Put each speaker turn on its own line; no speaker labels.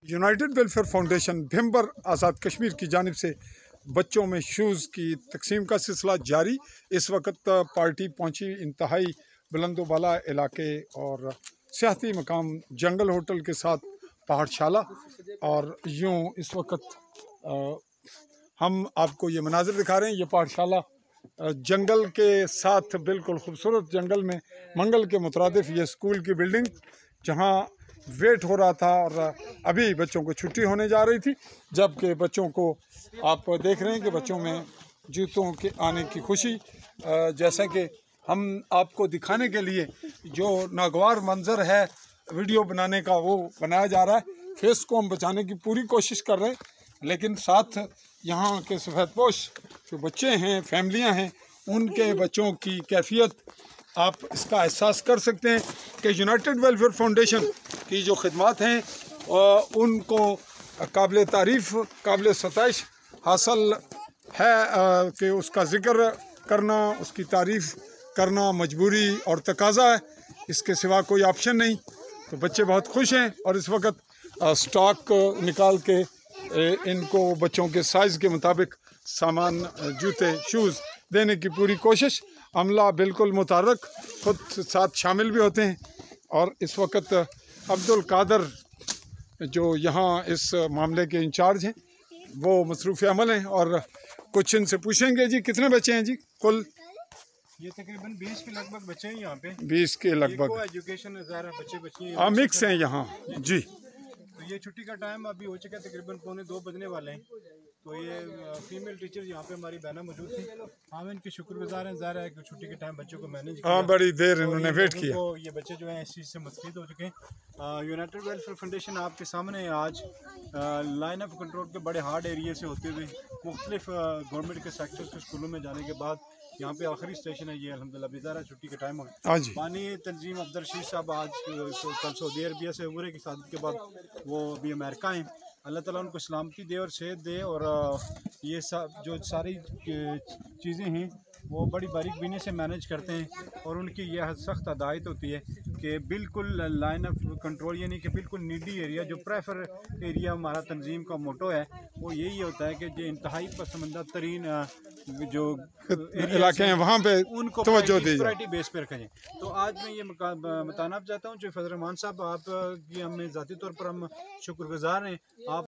United welfare foundation Bhimber Azad Kashmir کی جانب سے بچوں میں شوز کی تقسیم کا سلسلہ جاری۔ اس وقت پارٹی پہنچی انتہائی بلند و بالا علاقے اور سیاحتی مقام جنگل ہوٹل کے ساتھ پہاڑ شالہ، اور یوں اس وقت ہم آپ کو یہ مناظر دکھا رہے ہیں۔ یہ پہاڑ شالہ جنگل کے ساتھ بالکل خوبصورت جنگل میں منگل کے مترادف یہ اسکول کی بلڈنگ جہاں ویٹ ہو رہا تھا، اور ابھی بچوں کو چھٹی ہونے جا رہی تھی، جبکہ بچوں کو آپ دیکھ رہے ہیں کہ بچوں میں جوتوں کے آنے کی خوشی، جیسا کہ ہم آپ کو دکھانے کے لیے جو ناگوار منظر ہے ویڈیو بنانے کا وہ بنایا جا رہا ہے۔ فیس کو ہم بچانے کی پوری کوشش کر رہے ہیں، لیکن ساتھ یہاں کے سفید پوش جو بچے ہیں، فیملیاں ہیں، ان کے بچوں کی کیفیت آپ اس کا احساس کر سکتے ہیں کہ یونائٹڈ ویلفیئر فاؤنڈیشن کی جو خدمات ہیں ان کو قابل تعریف، قابل ستائش حاصل ہے کہ اس کا ذکر کرنا، اس کی تعریف کرنا مجبوری اور تقاضا ہے، اس کے سوا کوئی آپشن نہیں۔ تو بچے بہت خوش ہیں، اور اس وقت سٹاک نکال کے ان کو بچوں کے سائز کے مطابق سامان، جوتے، شوز دینے کی پوری کوشش۔ عملہ بالکل متحرک، خود ساتھ شامل بھی ہوتے ہیں، اور اس وقت عبدالقادر جو یہاں اس معاملے کے انچارج ہیں وہ مصروف عمل ہیں، اور کچھ ان سے پوچھیں گے۔ جی کتنے بچے ہیں جی کل؟
یہ تقریباً 20 کے لگ بھگ بچے ہیں یہاں پہ۔
20 کے لگ بھگ
ایجوکیشن ظاہر بچے
مکس ہیں یہاں جی۔
تو یہ چھٹی کا ٹائم ابھی ہو چکا ہے، تقریباً 1:45 بجنے والے ہیں۔ تو یہ فیمیل ٹیچر یہاں پہ ہماری بہنیں موجود تھیں، ہم ان کے شکر گزار ہیں، ظاہر ہے کہ چھٹی کے ٹائم بچوں کو مینیج کیا،
بڑی دیر انہوں نے ویٹ کیا۔
یہ بچے جو ہیں اس چیز سے مستفید ہو چکے ہیں۔ یونائٹڈ ویلفیئر فاؤنڈیشن آپ کے سامنے آج لائن آف کنٹرول کے بڑے ہارڈ ایریے سے ہوتے ہوئے مختلف گورنمنٹ کے سیکٹرز کے اسکولوں میں جانے کے بعد یہاں پہ آخری اسٹیشن ہے یہ الحمدللہ۔ بیدارہ چھٹی کا ٹائم ہو
جی۔
پانی تنظیم عبدالرشید صاحب آج کل سعودی عربیہ سے عمرے کی شہادت کے بعد وہ ابھی امریکہ ہیں، اللہ تعالیٰ ان کو سلامتی دے اور صحت دے، اور یہ جو ساری چیزیں ہیں وہ بڑی باریک بینی سے مینیج کرتے ہیں، اور ان کی یہ سخت ہدایت ہوتی ہے کہ بالکل لائن آف کنٹرول، یعنی کہ بالکل نیڈی ایریا، جو پریفر ایریا ہمارا تنظیم کا موٹو ہے وہ یہی ہوتا ہے کہ جو انتہائی پسماندہ ترین جو
علاقے ہیں وہاں پہ
ان کو
توجہ دی
پرائرٹی بیس پہ رکھیں۔ تو آج میں یہ بتانا چاہتا ہوں جو فضل الرحمان صاحب آپ کی ہمیں ذاتی طور پر ہم شکر گزار ہیں، آپ